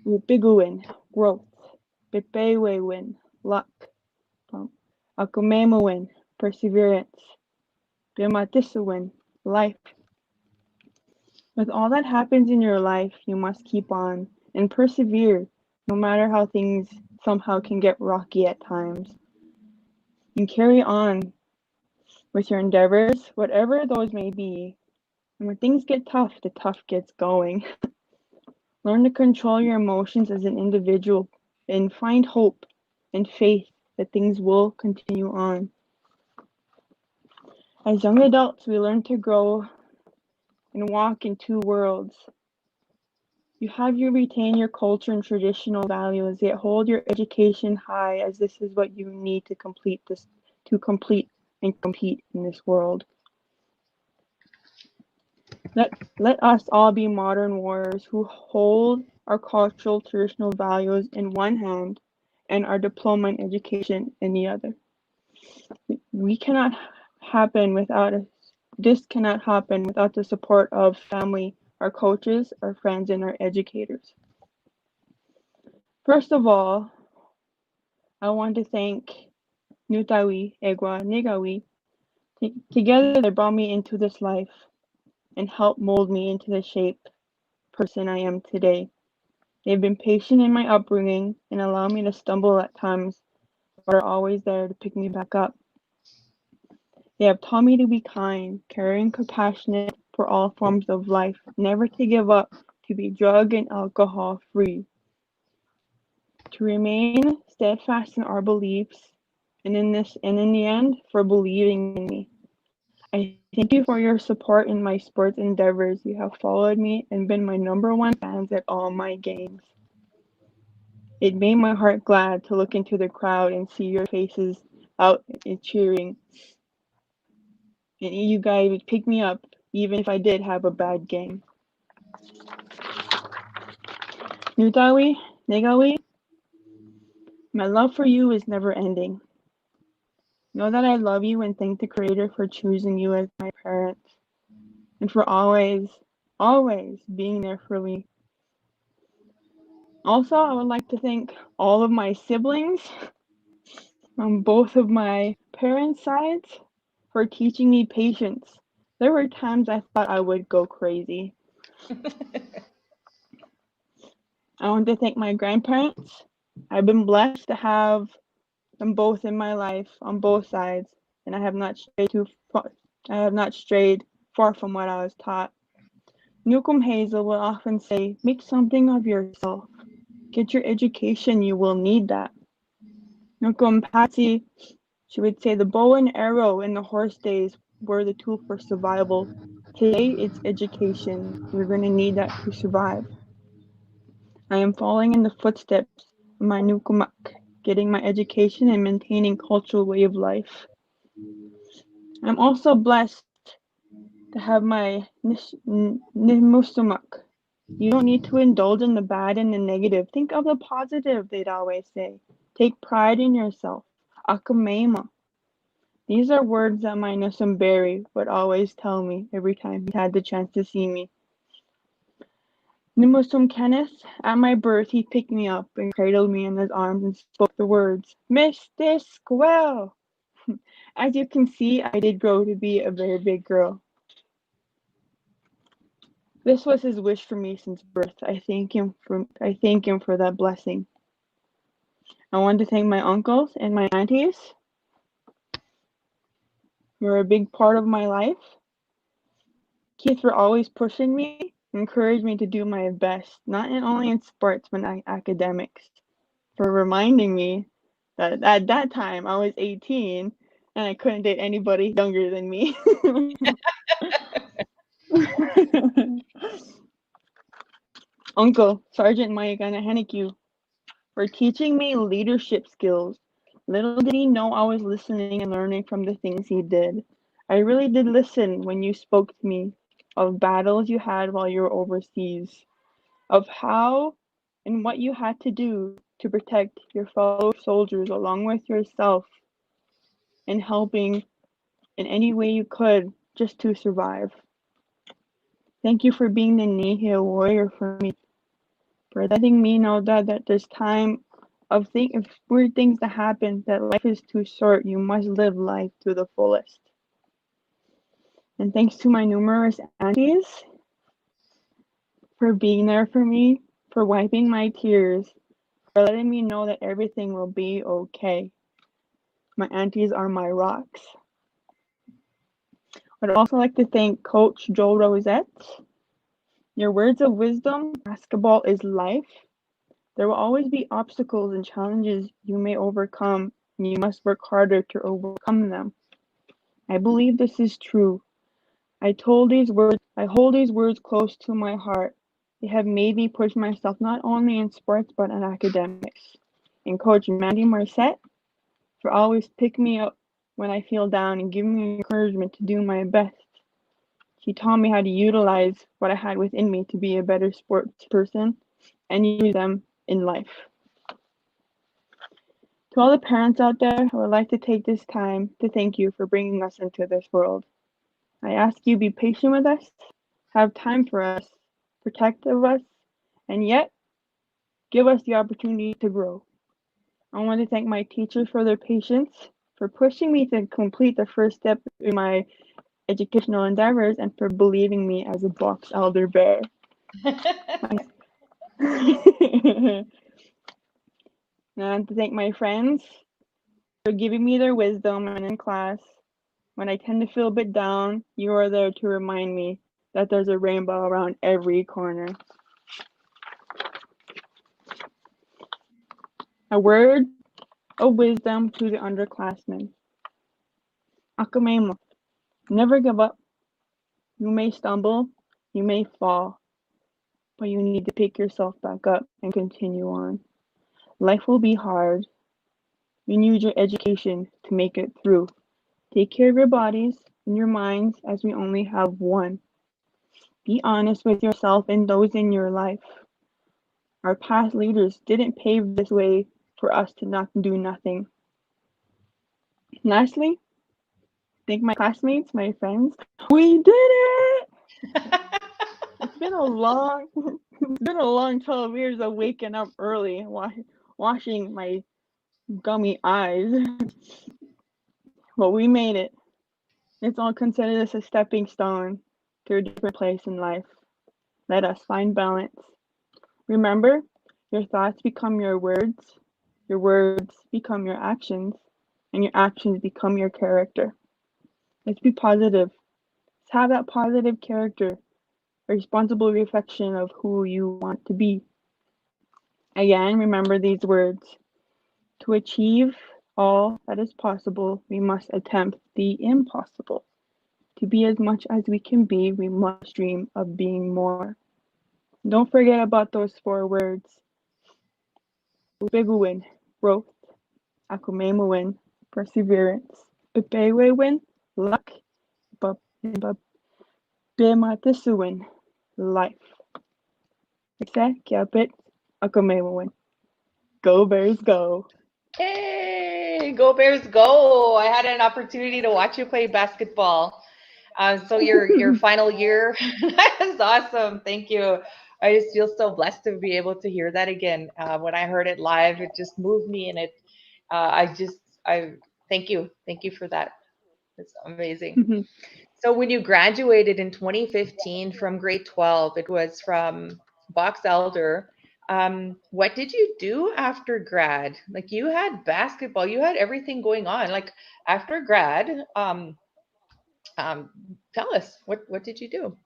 Biguin, growth. Bipewewin, luck. Akumemawin, perseverance. Bimatisawin, life. With all that happens in your life, you must keep on and persevere, no matter how things somehow can get rocky at times. And carry on with your endeavors, whatever those may be. And when things get tough, the tough gets going. Learn to control your emotions as an individual and find hope and faith that things will continue on. As young adults, we learn to grow and walk in two worlds. You retain your culture and traditional values, yet hold your education high, as this is what you need to complete and compete in this world. Let us all be modern warriors who hold our cultural traditional values in one hand and our diploma and education in the other. We cannot happen without this cannot happen without the support of family, our coaches, our friends, and our educators. First of all, I want to thank Nutawi, Egwa, Nigawi. Together they brought me into this life and helped mold me into the shape person I am today. They've been patient in my upbringing and allow me to stumble at times, but are always there to pick me back up. They have taught me to be kind, caring, compassionate for all forms of life, never to give up, to be drug and alcohol free, to remain steadfast in our beliefs, and in the end, for believing in me. I thank you for your support in my sports endeavors. You have followed me and been my number one fans at all my games. It made my heart glad to look into the crowd and see your faces out and cheering. And you guys would pick me up even if I did have a bad game. Nutawi, Negawi, my love for you is never ending. Know that I love you and thank the Creator for choosing you as my parents and for always, always being there for me. Also, I would like to thank all of my siblings on both of my parents' sides for teaching me patience. There were times I thought I would go crazy. I want to thank my grandparents. I've been blessed to have them both in my life on both sides, and I have not strayed far from what I was taught. Newcomb Hazel will often say, make something of yourself. Get your education, you will need that. Newcomb Patsy, she would say the bow and arrow in the horse days were the tool for survival. Today, it's education. We're going to need that to survive. I am following in the footsteps of my Nukumak, getting my education and maintaining cultural way of life. I'm also blessed to have my Nimusumak. You don't need to indulge in the bad and the negative. Think of the positive, they'd always say. Take pride in yourself. Akamema. These are words that my Nusumberry would always tell me every time he had the chance to see me. Nimusum Kenneth, at my birth, he picked me up and cradled me in his arms and spoke the words, Miss this Squirrel. As you can see, I did grow to be a very big girl. This was his wish for me since birth. I thank him for that blessing. I want to thank my uncles and my aunties who are a big part of my life. Kids were always pushing me, encouraged me to do my best, not only in sports but in academics, for reminding me that at that time I was 18 and I couldn't date anybody younger than me. Uncle, Sergeant Mayagana Henniku, for teaching me leadership skills. Little did he know I was listening and learning from the things he did. I really did listen when you spoke to me of battles you had while you were overseas, of how and what you had to do to protect your fellow soldiers along with yourself, and helping in any way you could just to survive. Thank you for being the Nihil warrior for me. for letting me know that there's time of weird things that happen, that life is too short. You must live life to the fullest. And thanks to my numerous aunties for being there for me, for wiping my tears, for letting me know that everything will be okay. My aunties are my rocks. I'd also like to thank Coach Joe Rosette. Your words of wisdom, basketball is life. There will always be obstacles and challenges you may overcome, and you must work harder to overcome them. I believe this is true. I hold these words close to my heart. They have made me push myself not only in sports but in academics. And Coach Mandy Marset for always picking me up when I feel down and giving me encouragement to do my best. She taught me how to utilize what I had within me to be a better sports person and use them in life. To all the parents out there, I would like to take this time to thank you for bringing us into this world. I ask you be patient with us, have time for us, protect of us, and yet give us the opportunity to grow. I want to thank my teachers for their patience, for pushing me to complete the first step in my educational endeavors, and for believing me as a box elder bear. And to thank my friends for giving me their wisdom and in class. When I tend to feel a bit down, you are there to remind me that there's a rainbow around every corner. A word of wisdom to the underclassmen. Akamema, never give up. You may stumble, you may fall, but you need to pick yourself back up and continue on. Life will be hard. You need your education to make it through. Take care of your bodies and your minds as we only have one. Be honest with yourself and those in your life. Our past leaders didn't pave this way for us to not do nothing. Lastly, thank my classmates, my friends. We did it! It's been a long 12 years of waking up early, washing my gummy eyes. But we made it. Let's all consider this a stepping stone to a different place in life. Let us find balance. Remember, your thoughts become your words become your actions, and your actions become your character. Let's be positive. Let's have that positive character, a responsible reflection of who you want to be. Again, remember these words. To achieve all that is possible, we must attempt the impossible. To be as much as we can be, we must dream of being more. Don't forget about those 4 words. Ubiguin, growth. Akumemuin, perseverance. Bepewewin, luck. Bimatisuin, life. Kiapit, Akumemuin. Go Bears, go. Hey, go Bears, go. I had an opportunity to watch you play basketball. So your final year, that is awesome. Thank you. I just feel so blessed to be able to hear that again. When I heard it live, it just moved me, and I thank you for that. It's amazing. So when you graduated in 2015 from grade 12, it was from Box Elder. What did you do after grad? Like you had basketball, you had everything going on. Like after grad, um, tell us what did you do?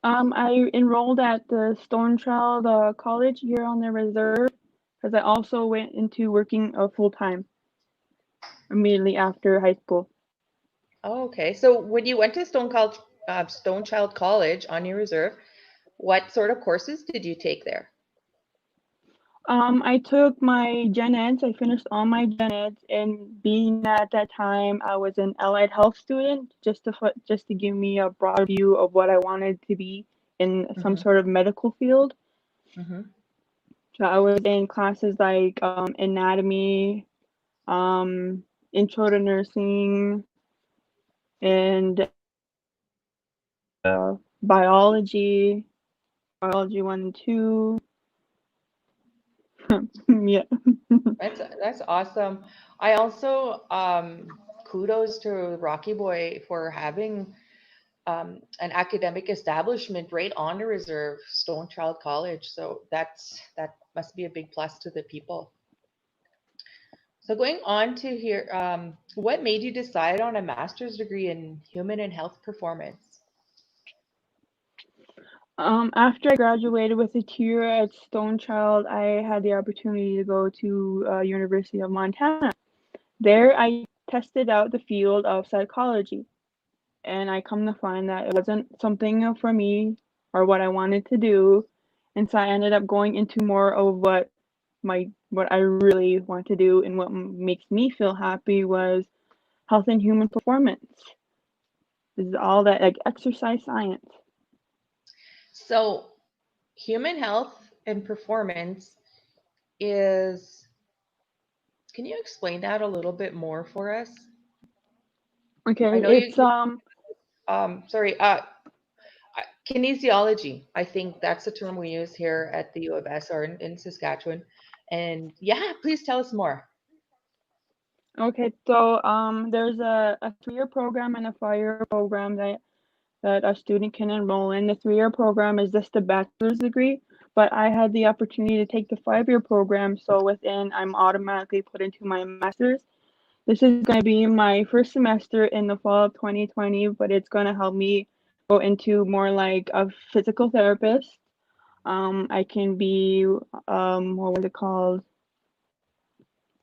I enrolled at the Stonechild College here on the reserve because I also went into working full time immediately after high school. Oh, okay. So when you went to Stone Child College on your reserve, what sort of courses did you take there? I took my gen eds. I finished all my gen eds, and being that at that time I was an allied health student, just to give me a broad view of what I wanted to be in some Mm-hmm. sort of medical field. Mm-hmm. So I was in classes like anatomy, intro to nursing, and biology, biology 1 and 2. Yeah. That's awesome. I also kudos to Rocky Boy for having an academic establishment right on the reserve, Stone Child College. So that must be a big plus to the people. So going on to here, what made you decide on a master's degree in human and health performance? After I graduated with a 2 year at Stone Child, I had the opportunity to go to University of Montana. There, I tested out the field of psychology, and I come to find that it wasn't something for me or what I wanted to do, and so I ended up going into more of what I really want to do, and what makes me feel happy was health and human performance. This is all that like exercise science. So human health and performance is, can you explain that a little bit more for us? I Okay, know it's sorry, kinesiology. I think that's the term we use here at the U of S or in Saskatchewan. And yeah, please tell us more. okay. So there's a 3 year program and a 5 year program that a student can enroll in. The 3 year program is just a bachelor's degree, but I had the opportunity to take the 5 year program. So within, I'm automatically put into my master's. This is going to be my first semester in the fall of 2020, but it's going to help me go into more like a physical therapist. I can be, what was it called?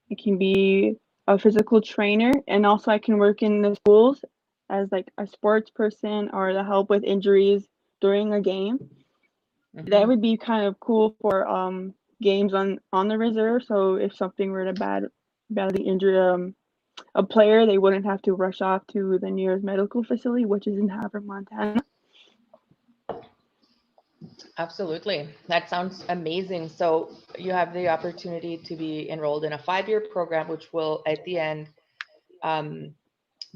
I can be a physical trainer, and also I can work in the schools as like a sports person or to help with injuries during a game. That Hmm. would be kind of cool for games on the reserve. So if something were to badly injure a player, they wouldn't have to rush off to the nearest medical facility, which is in Havre, Montana. Absolutely. That sounds amazing. So you have the opportunity to be enrolled in a 5 year program, which will at the end um,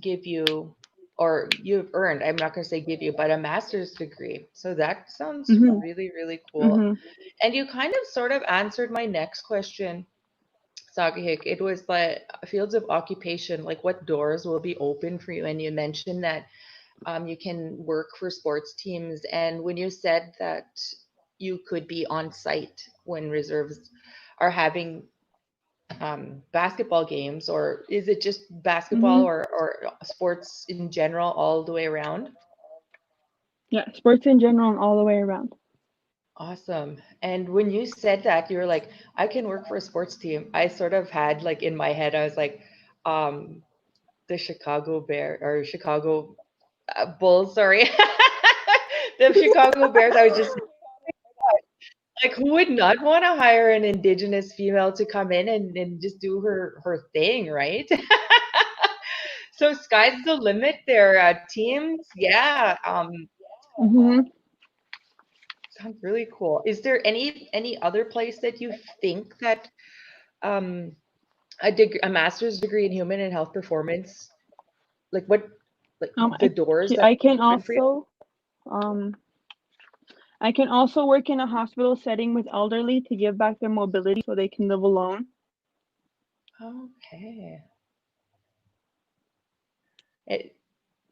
give you, or you've earned, I'm not going to say give you, but a master's degree. So that sounds Mhm. really, really cool. Mhm. And you kind of sort of answered my next question, Sagahik. It was like fields of occupation, like what doors will be open for you. And you mentioned that you can work for sports teams. And when you said that you could be on site when reserves are having basketball games, or is it just basketball Mhm. or sports in general all the way around? Yeah, sports in general and all the way around. Awesome. And when you said that, you were like, I can work for a sports team. I sort of had like in my head, I was like, um, the Chicago Bear or Chicago Bulls, sorry. The Chicago Bears. I was just like, who would not want to hire an indigenous female to come in and just do her thing, right? So sky's the limit there. Teams, yeah, Mhm. sounds really cool. Is there any other place that you think that um a master's degree in human and health performance, like what, like Um, the I, doors that I can open for you? um I can also work in a hospital setting with elderly to give back their mobility so they can live alone. Okay. It,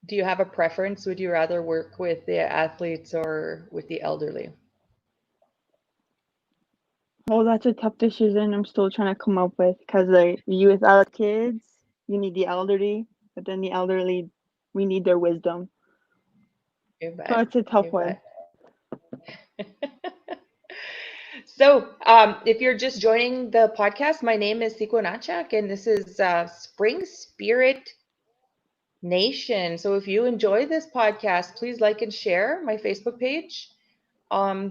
do you have a preference? Would you rather work with the athletes or with the elderly? Oh, that's a tough decision I'm still trying to come up with because like you without kids, you need the elderly, but then the elderly, we need their wisdom. You So bet. it's a tough You one. bet. So, if you're just joining the podcast, my name is Siko Nachak, and this is Spring Spirit Nation. So, if you enjoy this podcast, please like and share my Facebook page.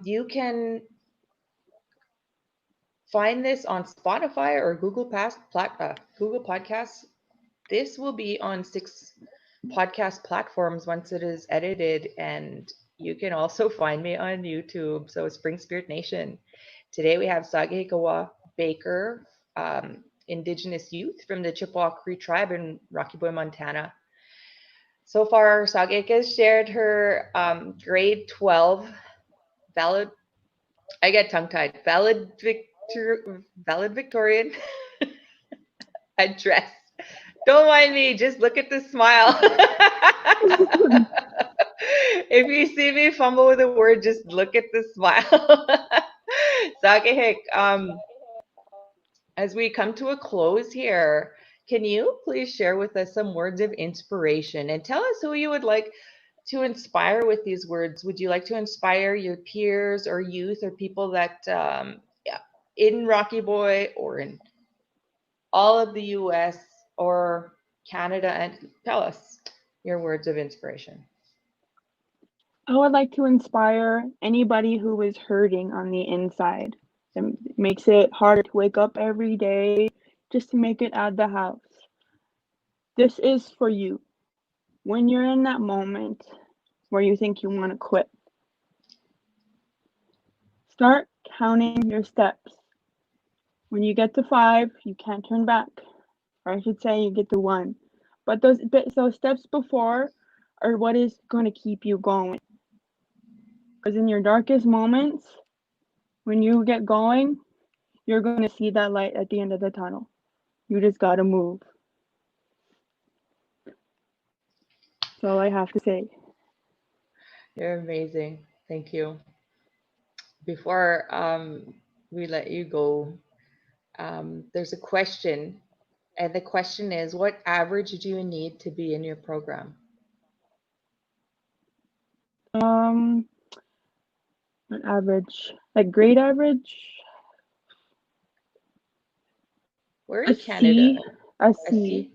You can find this on Spotify or Google Podcasts. This will be on 6 podcast platforms once it is edited, and you can also find me on YouTube. So Spring Spirit Nation. Today we have Sahkihikawa Baker, Indigenous youth from the Chippewa Cree tribe in Rocky Boy, Montana. So far, Sahkihika has shared her grade 12 valid I get tongue-tied. Valedictorian address. Don't mind me. Just look at the smile. If you see me fumble with a word, just look at the smile. Sahkihik, as we come to a close here, can you please share with us some words of inspiration and tell us who you would like to inspire with these words? Would you like to inspire your peers or youth or people that, yeah, in Rocky Boy or in all of the US or Canada? And tell us your words of inspiration. I would like to inspire anybody who is hurting on the inside. It makes it harder to wake up every day just to make it out of the house. This is for you. When you're in that moment where you think you want to quit, start counting your steps. When you get to 5, you can't turn back. Or I should say you get to 1. But those steps before are what is going to keep you going. Because in your darkest moments, when you get going, you're going to see that light at the end of the tunnel. You just got to move. That's all I have to say. You're amazing. Thank you. Before we let you go, there's a question, and the question is, what average do you need to be in your program? Um, an average, like grade average, We're a in Canada. C, a A C. C?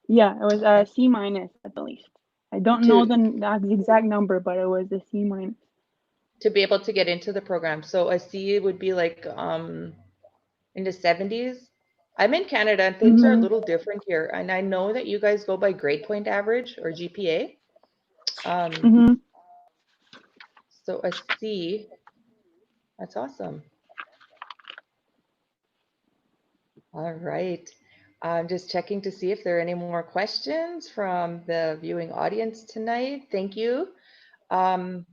Yeah, it was a Okay. C minus at the least. I don't know To the exact number, but it was a C minus. to be able to get into the program. So a C would be like in the 70s. I'm in Canada and things are a Mhm. little different here. And I know that you guys go by grade point average or GPA. Um, Mhm. so a C, that's awesome. All right. I'm just checking to see if there are any more questions from the viewing audience tonight. Thank you. Um,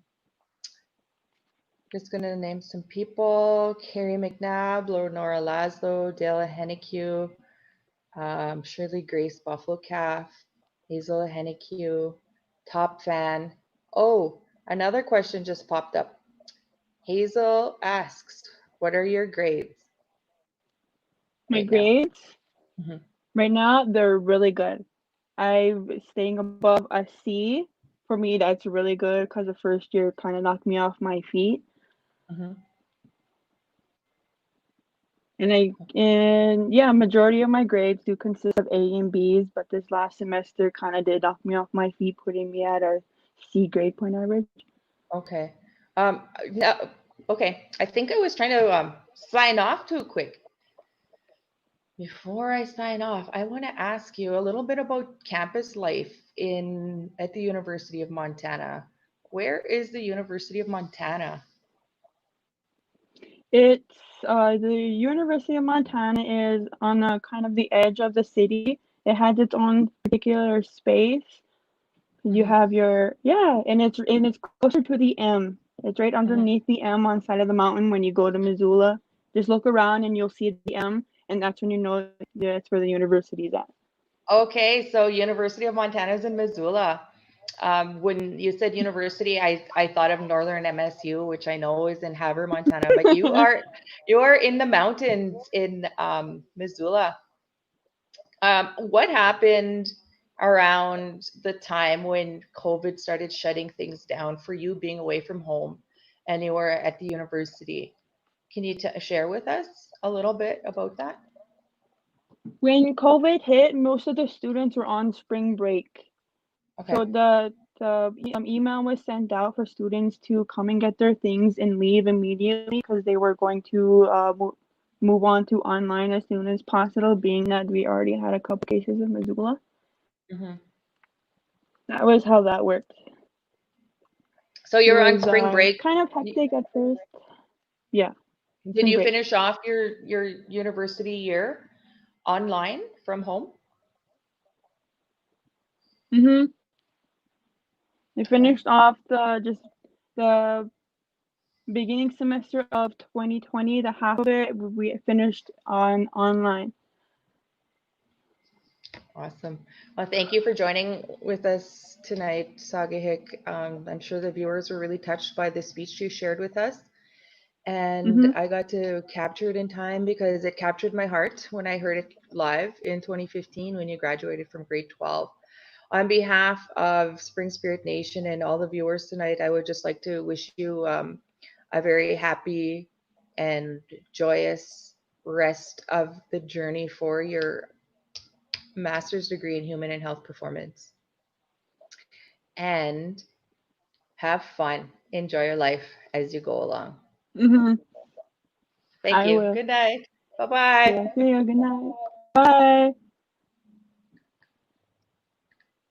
just going to name some people: Carrie McNabb, Lenora Laszlo, Dale Hennique, Shirley Grace Buffalo Calf, Hazel Hennique, top fan. Oh, another question just popped up. Hazel asks, what are your grades My right now? grades Hmm. right now they're really good. I'm staying above a C. For me, that's really good because the first year kind of knocked me off my feet. Hmm. And yeah, majority of my grades do consist of A and B's, but this last semester kind of did knock me off my feet, putting me at a C grade point average. Okay. No, okay. I think I was trying to sign off too quick. Before I sign off, I want to ask you a little bit about campus life in at the University of Montana. Where is the University of Montana? It's the University of Montana is on the kind of the edge of the city. It has its own particular space. You Hmm. have your yeah, and it's closer to the M. It's right Hmm. underneath the M on side of the mountain when you go to Missoula. Just look around and you'll see the M, and that's when you know that's where the university is at. Okay, so University of Montana is in Missoula. When you said university, I thought of Northern MSU, which I know is in Havre, Montana. But you are in the mountains in Missoula. What happened around the time when COVID started shutting things down for you being away from home and you were at the university? Can you share with us a little bit about that? When COVID hit, most of the students were on spring break. Okay. So the email was sent out for students to come and get their things and leave immediately because they were going to move on to online as soon as possible, being that we already had a couple cases of Missoula. Hmm. That was how that worked. So It you're on was spring break. kind of hectic at first. Yeah, Did spring you break. finish off your university year online from home? Mm-hmm. I Okay. finished off the beginning semester of 2020, the half of it we finished on online. Awesome. Well, thank you for joining with us tonight, Sagahik. I'm sure the viewers were really touched by the speech you shared with us. And Hmm. I got to capture it in time because it captured my heart when I heard it live in 2015 when you graduated from grade 12. On behalf of Spring Spirit Nation and all the viewers tonight, I would just like to wish you a very happy and joyous rest of the journey for your master's degree in human and health performance. And have fun. Enjoy your life as you go along. Hmm. Thank I you. will. Good night. Bye bye. Yeah, see you. Good night. Bye.